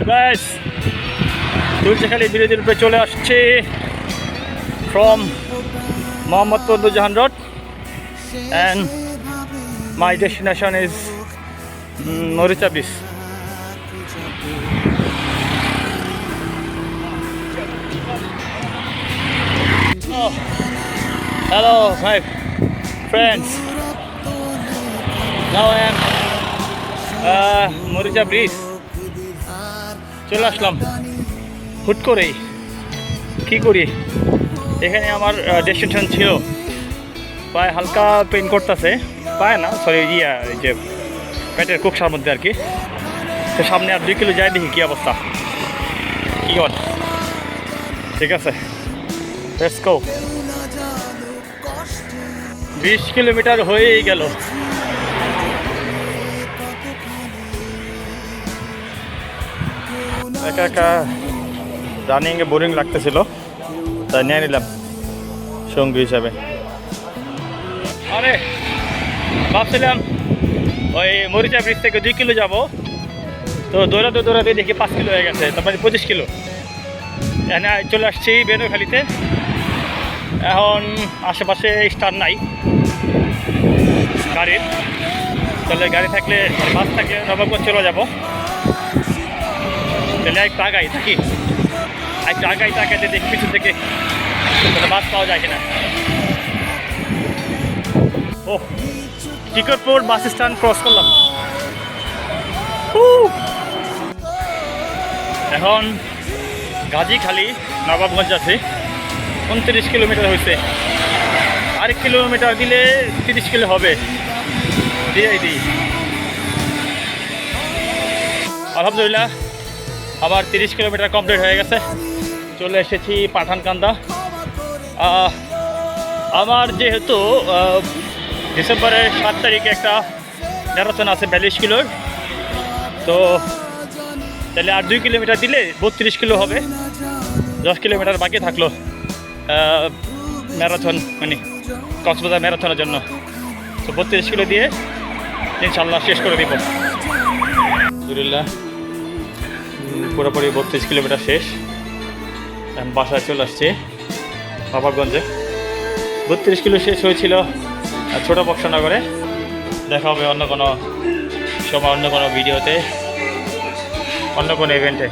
Guys, Tulsikhali বিরোধীর উপরে চলে আসছে from Mohammadpur Nurjahan road, and my destination is Moricha Beach. Oh, hello my friends. Now I am Moricha Beach. চলে আসলাম হুট করেই। কী করি, এখানে আমার ডেস্টিনেশন ছিল। পায়ে হালকা পেইন করতেছে, পায়ে না সরি এই যে পেটের কোকসার মধ্যে আর কি। তো সামনে আর 2 কিলো যাই, দেখি কী অবস্থা, কী কর। ঠিক আছে, লেটস গো। 20 কিলোমিটার হয়েই গেল। একা একা রানিংয়ে বোরিং লাগতেছিল, তাই নিয়ে নিলাম সঙ্গী হিসাবে। আরে ভাবছিলাম ওই মরিচা ব্রিজ থেকে 2 কিলো যাব, তো দৌড়াতে দেখি 5 কিলো হয়ে গেছে, তারপরে 25 কিলো। এখানে চলে আসছি বেনুখালীতে। এখন আশেপাশে স্টার নাই গাড়ির, তাহলে গাড়ি থাকলে বাস থাকলে নবাবগঞ্জ চলে যাব। তাহলে একটু আগাই থাকি, একটু আগাই তাকাইতে দেখি পিছন থেকে বাস পাওয়া যায় কিনা। ও, টিকটপুর বাস স্ট্যান্ড ক্রস করলাম। এখন গাজীখালী নবাবগঞ্জ আছে, 29 কিলোমিটার হয়েছে। 1 কিলোমিটার দিলে 30 কিলো হবে। দিই আলহামদুলিল্লাহ, আবার 30 কিলোমিটার কমপ্লিট হয়ে গেছে। চলে এসেছি পাঠানকান্দা। আমার যেহেতু ডিসেম্বরের 7 তারিখে একটা ম্যারাথন আছে 42 কিলোর, তো তাহলে আর 2 কিলোমিটার দিলে 32 কিলো হবে। 10 কিলোমিটার বাকি থাকলো ম্যারাথন, মানে কক্সবাজার ম্যারাথনের জন্য। তো 32 কিলো দিয়ে ইনশাল্লাহ শেষ করে দিব। আলহামদুলিল্লাহ, পুরোপুরি 32 কিলোমিটার শেষ। বাসায় চলে আসছি নবাবগঞ্জে। 32 কিলো শেষ হয়েছিল ছোটো বক্সনগরে। দেখা হবে অন্য কোনো সময়, অন্য কোনো ভিডিওতে, অন্য কোনো ইভেন্টে।